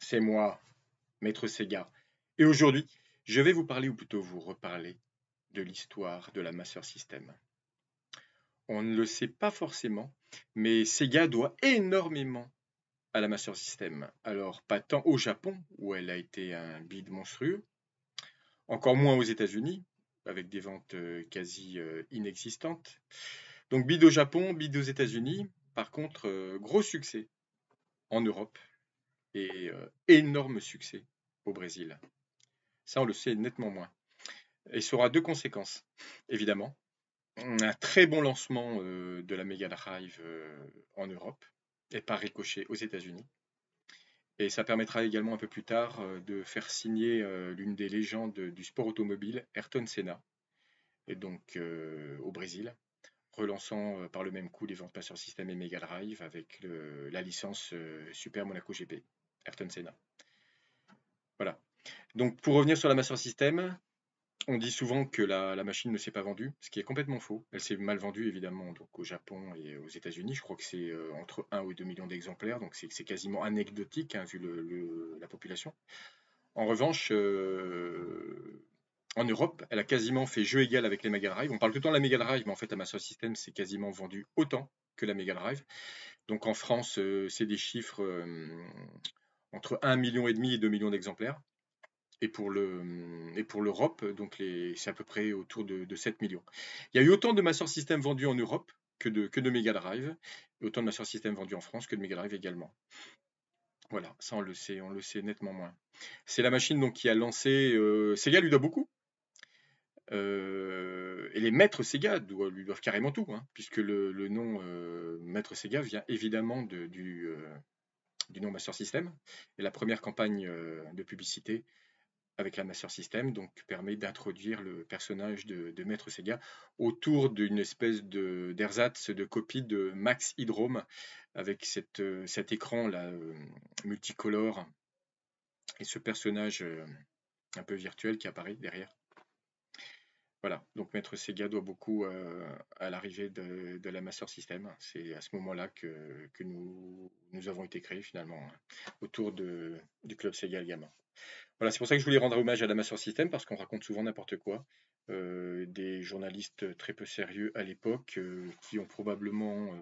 C'est moi, Maître Sega. Et aujourd'hui, je vais vous parler, ou plutôt vous reparler, de l'histoire de la Master System. On ne le sait pas forcément, mais Sega doit énormément à la Master System. Alors, pas tant au Japon, où elle a été un bid monstrueux, encore moins aux États-Unis, avec des ventes quasi inexistantes. Donc, bid au Japon, bid aux États-Unis. Par contre, gros succès en Europe et énorme succès au Brésil. Ça, on le sait nettement moins. Et ça aura deux conséquences, évidemment. Un très bon lancement de la Mega Drive en Europe et par ricochet aux États-Unis. Et ça permettra également un peu plus tard de faire signer l'une des légendes du sport automobile, Ayrton Senna, et donc au Brésil, relançant par le même coup les ventes Master System et Mega Drive avec la licence Super Monaco GP, Ayrton Senna. Voilà. Donc pour revenir sur la Master System, on dit souvent que la machine ne s'est pas vendue, ce qui est complètement faux. Elle s'est mal vendue évidemment donc au Japon et aux États-Unis. Je crois que c'est entre 1 ou 2 millions d'exemplaires, donc c'est quasiment anecdotique hein, vu la population. En revanche, en Europe, elle a quasiment fait jeu égal avec les Mega Drive. On parle tout le temps de la Mega Drive, mais en fait la Master System s'est quasiment vendue autant que la Mega Drive. Donc en France, c'est des chiffres entre 1,5 million et 2 millions d'exemplaires. Et pour l'Europe, donc c'est à peu près autour de 7 millions. Il y a eu autant de Master System vendus en Europe que de Mega Drive, et autant de Master System vendus en France que de Mega Drive également. Voilà, ça on le sait nettement moins. C'est la machine donc qui a lancé. Sega lui doit beaucoup. Et les maîtres Sega lui doivent carrément tout, hein, puisque le nom Maître Sega vient évidemment du nom Master System. Et la première campagne de publicité avec la Master System, donc permet d'introduire le personnage de Maître Sega autour d'une espèce d'ersatz de copie de Max Headroom avec cet écran là multicolore et ce personnage un peu virtuel qui apparaît derrière. Voilà, donc Maître Sega doit beaucoup à l'arrivée de la Master System. C'est à ce moment-là que nous avons été créés finalement autour du club Sega également. Voilà, c'est pour ça que je voulais rendre hommage à la Master System parce qu'on raconte souvent n'importe quoi. Des journalistes très peu sérieux à l'époque qui ont probablement,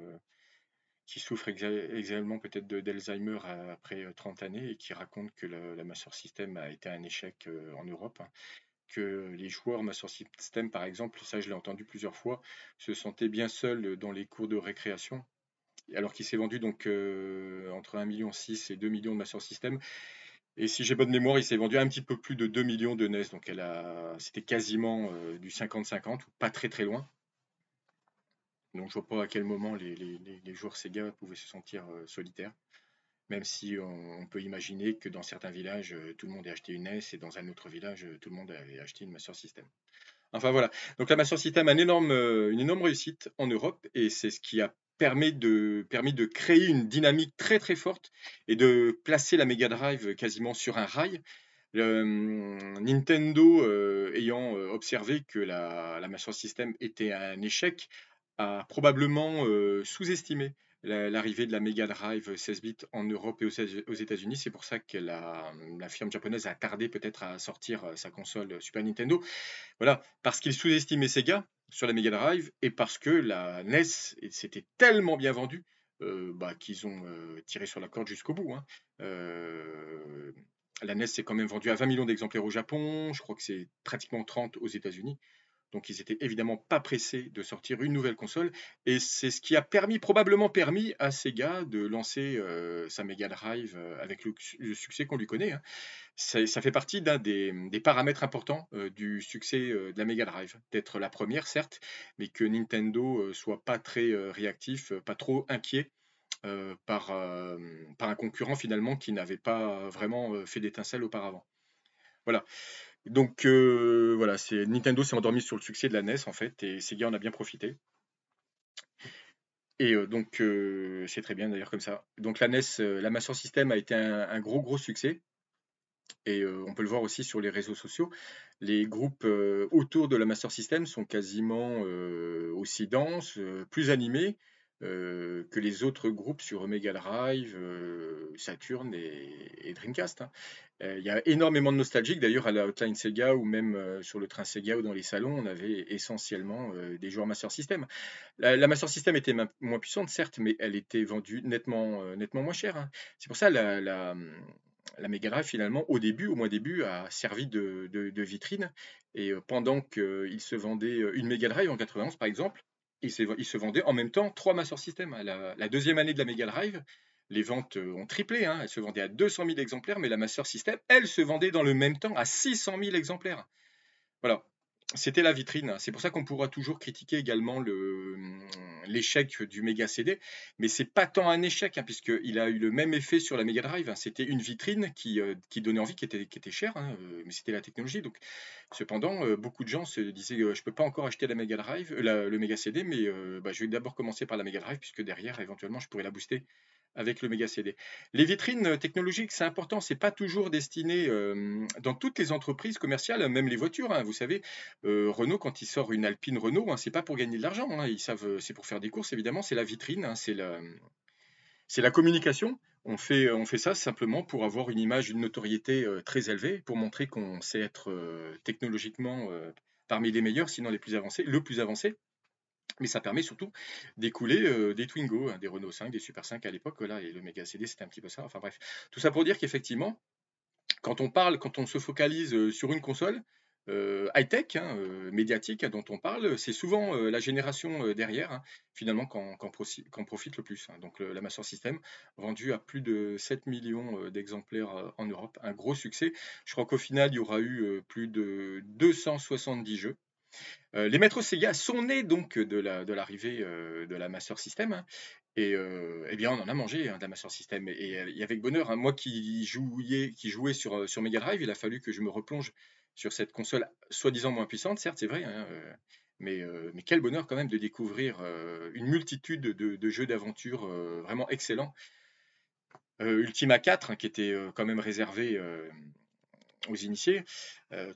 qui souffrent également peut-être d'Alzheimer après 30 années et qui racontent que la Master System a été un échec en Europe, hein. Que les joueurs Master System, par exemple, ça je l'ai entendu plusieurs fois, se sentaient bien seuls dans les cours de récréation, alors qu'il s'est vendu donc entre 1,6 million et 2 millions de Master System. Et si j'ai bonne mémoire, il s'est vendu un petit peu plus de 2 millions de NES, donc c'était quasiment du 50-50, ou pas très très loin. Donc je vois pas à quel moment les joueurs Sega pouvaient se sentir solitaires, même si on peut imaginer que dans certains villages, tout le monde a acheté une NES, et dans un autre village, tout le monde avait acheté une Master System. Enfin voilà, donc la Master System a une énorme réussite en Europe, et c'est ce qui a permis de créer une dynamique très très forte et de placer la Mega Drive quasiment sur un rail. Nintendo, ayant observé que la Master System était un échec, a probablement sous-estimé l'arrivée de la Mega Drive 16 bits en Europe et aux États-Unis. C'est pour ça que la firme japonaise a tardé peut-être à sortir sa console Super Nintendo. Voilà, parce qu'ils sous-estimaient Sega sur la Mega Drive et parce que la NES s'était tellement bien vendue qu'ils ont tiré sur la corde jusqu'au bout, hein. La NES s'est quand même vendue à 20 millions d'exemplaires au Japon, je crois que c'est pratiquement 30 aux États-Unis. Donc ils étaient évidemment pas pressés de sortir une nouvelle console, et c'est ce qui a probablement permis à Sega de lancer sa Mega Drive avec le succès qu'on lui connaît, hein. Ça fait partie d'un des paramètres importants du succès de la Mega Drive, d'être la première certes, mais que Nintendo soit pas très réactif, pas trop inquiet par un concurrent finalement qui n'avait pas vraiment fait d'étincelle auparavant. Voilà. Donc voilà, Nintendo s'est endormi sur le succès de la NES en fait, et Sega en a bien profité. Et donc c'est très bien d'ailleurs comme ça. Donc la NES, la Master System a été un gros succès. Et on peut le voir aussi sur les réseaux sociaux. Les groupes autour de la Master System sont quasiment aussi denses, plus animés. que les autres groupes sur Mega Drive, Saturn et Dreamcast, hein. Il y a énormément de nostalgique, d'ailleurs à la Hotline Sega ou même sur le train Sega ou dans les salons, on avait essentiellement des joueurs Master System. La Master System était moins puissante, certes, mais elle était vendue nettement moins cher, hein. C'est pour ça la Mega Drive, finalement, au moins début, a servi de vitrine. Et pendant qu'il se vendait une Mega Drive en 91, par exemple, il se vendait en même temps trois Master System. La deuxième année de la Mega Drive, les ventes ont triplé, hein. Elle se vendait à 200 000 exemplaires, mais la Master System, elle, se vendait dans le même temps à 600 000 exemplaires. Voilà, c'était la vitrine, hein. C'est pour ça qu'on pourra toujours critiquer également l'échec du Mega CD, mais c'est pas tant un échec, hein, puisqu'il a eu le même effet sur la Mega Drive, hein. C'était une vitrine qui donnait envie, qui était chère, hein, mais c'était la technologie. Donc, cependant, beaucoup de gens se disaient je peux pas encore acheter la Mega Drive, le Mega CD, mais bah, je vais d'abord commencer par la Mega Drive, puisque derrière, éventuellement, je pourrais la booster avec le Mega CD. Les vitrines technologiques, c'est important, c'est pas toujours destiné dans toutes les entreprises commerciales, même les voitures, hein. Vous savez, Renault, quand il sort une Alpine Renault, hein, c'est pas pour gagner de l'argent, hein. Ils savent, c'est pour faire des courses, évidemment, c'est la vitrine, hein, c'est la communication. On fait ça simplement pour avoir une image, une notoriété très élevée, pour montrer qu'on sait être technologiquement parmi les meilleurs, sinon les plus avancés, le plus avancé. Mais ça permet surtout d'écouler des Twingo, hein, des Renault 5, des Super 5 à l'époque, là, et le Mega CD, c'était un petit peu ça. Enfin bref, tout ça pour dire qu'effectivement, quand on se focalise sur une console high-tech, hein, médiatique, hein, dont on parle, c'est souvent la génération derrière, hein, finalement, qu'en profite le plus, hein. Donc la Master System, vendue à plus de 7 millions d'exemplaires en Europe, un gros succès. Je crois qu'au final, il y aura eu plus de 270 jeux. Les maîtres Sega sont nés donc de l'arrivée de la Master System, hein, et eh bien, on en a mangé, hein, de la Master System, et avec bonheur, hein. Moi qui jouais sur Mega Drive, il a fallu que je me replonge sur cette console soi-disant moins puissante, certes, c'est vrai, hein, mais quel bonheur quand même de découvrir une multitude de jeux d'aventure vraiment excellents. Ultima 4, hein, qui était quand même réservé aux initiés,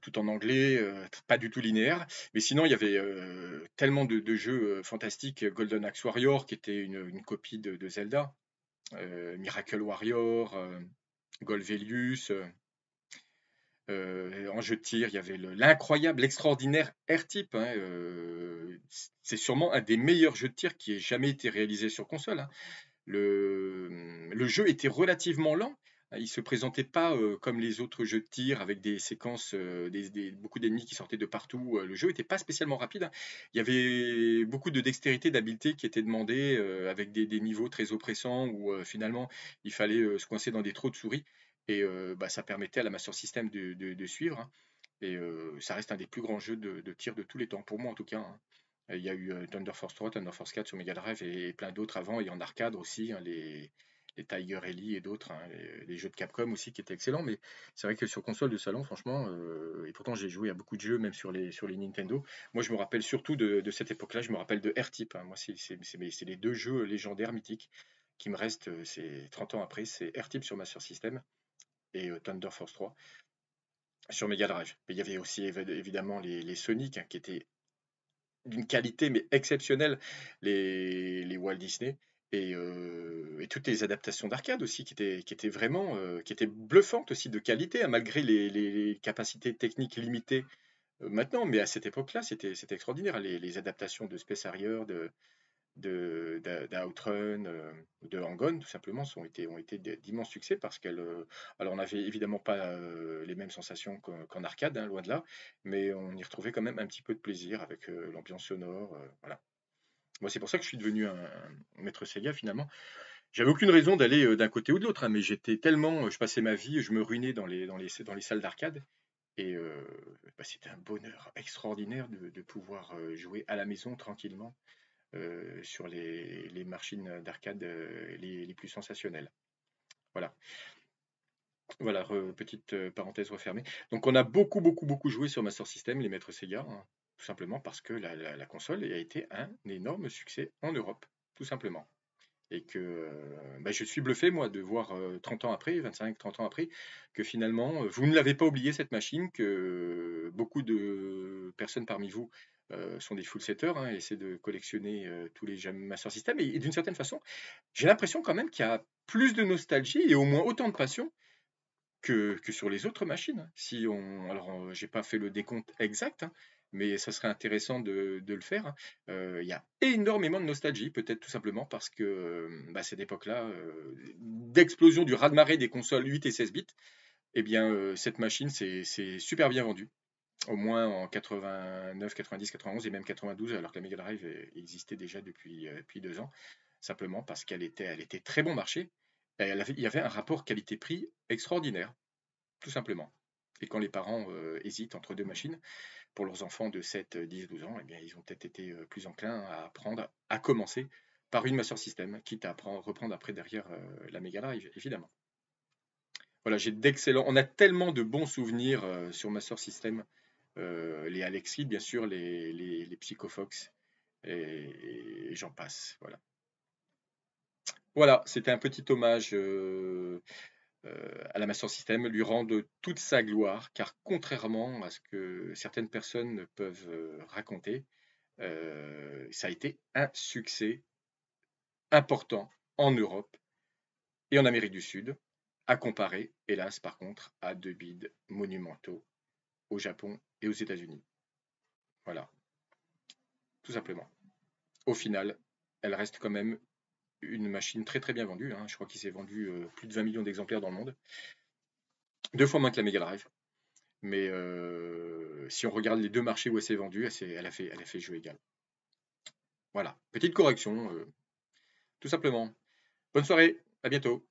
tout en anglais, pas du tout linéaire. Mais sinon, il y avait tellement de jeux fantastiques. Golden Axe Warrior, qui était une copie de Zelda, Miracle Warrior, Golvelius. En jeu de tir, il y avait l'incroyable, l'extraordinaire R-Type, hein, c'est sûrement un des meilleurs jeux de tir qui ait jamais été réalisé sur console, hein. Le jeu était relativement lent. Il se présentait pas comme les autres jeux de tir avec des séquences, beaucoup d'ennemis qui sortaient de partout. Le jeu n'était pas spécialement rapide, hein. Il y avait beaucoup de dextérité, d'habileté qui étaient demandées avec des niveaux très oppressants où finalement il fallait se coincer dans des trous de souris. Et bah, ça permettait à la Master System de suivre, hein. Et ça reste un des plus grands jeux de tir de tous les temps, pour moi en tout cas, hein. Il y a eu Thunder Force 3, Thunder Force 4 sur Mega Drive et plein d'autres avant, et en arcade aussi, hein, les Tiger Ellie et d'autres, hein, les jeux de Capcom aussi qui étaient excellents. Mais c'est vrai que sur console de salon, franchement, et pourtant j'ai joué à beaucoup de jeux, même sur les Nintendo. Moi, je me rappelle surtout de cette époque-là, je me rappelle de R-Type, hein. Moi, c'est les deux jeux légendaires mythiques qui me restent, c'est 30 ans après, c'est R-Type sur Master System et Thunder Force 3 sur Mega Drive. Mais il y avait aussi évidemment les Sonic, hein, qui étaient d'une qualité mais exceptionnelle, les Walt Disney, et toutes les adaptations d'arcade aussi qui étaient vraiment qui étaient bluffantes aussi de qualité, hein, malgré les capacités techniques limitées maintenant, mais à cette époque-là c'était extraordinaire, les adaptations de Space Harrier, d'Outrun, de Hang-On, tout simplement, ont été d'immenses succès parce alors on n'avait évidemment pas les mêmes sensations qu'en arcade, hein, loin de là, mais on y retrouvait quand même un petit peu de plaisir avec l'ambiance sonore, voilà. Moi, c'est pour ça que je suis devenu un maître Sega finalement. J'avais aucune raison d'aller d'un côté ou de l'autre, hein, mais je passais ma vie, je me ruinais dans les salles d'arcade, et bah, c'était un bonheur extraordinaire de pouvoir jouer à la maison tranquillement sur les machines d'arcade les plus sensationnelles. Voilà, voilà, petite parenthèse refermée. Donc on a beaucoup, beaucoup, beaucoup joué sur Master System, les maîtres Sega, hein, tout simplement parce que la console a été un énorme succès en Europe, tout simplement. Et que bah, je suis bluffé, moi, de voir 30 ans après, 25-30 ans après, que finalement, vous ne l'avez pas oublié, cette machine, que beaucoup de personnes parmi vous sont des full setters, hein, essaient de collectionner tous les Jam Master System. Et d'une certaine façon, j'ai l'impression quand même qu'il y a plus de nostalgie et au moins autant de passion que sur les autres machines, hein. Si on, alors, j'ai pas fait le décompte exact, hein, mais ça serait intéressant de le faire, hein. Il y a énormément de nostalgie, peut-être tout simplement parce que bah, cette époque-là, d'explosion du raz-de-marée des consoles 8 et 16 bits, eh bien, cette machine c'est super bien vendue, au moins en 89, 90, 91 et même 92, alors que la Mega Drive existait déjà depuis 2 ans, simplement parce elle était très bon marché. Et il y avait un rapport qualité-prix extraordinaire, tout simplement. Et quand les parents hésitent entre deux machines pour leurs enfants de 7, 10, 12 ans, eh bien, ils ont peut-être été plus enclins à apprendre, à commencer par une Master System, quitte à reprendre après derrière la Mega Drive, évidemment. Voilà, j'ai d'excellents. On a tellement de bons souvenirs sur Master System. Les Alex Kidd, bien sûr, les Psycho Fox, et j'en passe. Voilà. Voilà, c'était un petit hommage à la Master System, lui rendre toute sa gloire, car contrairement à ce que certaines personnes peuvent raconter, ça a été un succès important en Europe et en Amérique du Sud, à comparer, hélas par contre, à deux bids monumentaux au Japon et aux États-Unis. Voilà, tout simplement. Au final, elle reste quand même une machine très très bien vendue, hein. Je crois qu'il s'est vendu plus de 20 millions d'exemplaires dans le monde, 2 fois moins que la Mega Drive. Mais si on regarde les deux marchés où elle s'est vendue, elle a fait jeu égal. Voilà, petite correction, tout simplement. Bonne soirée, à bientôt.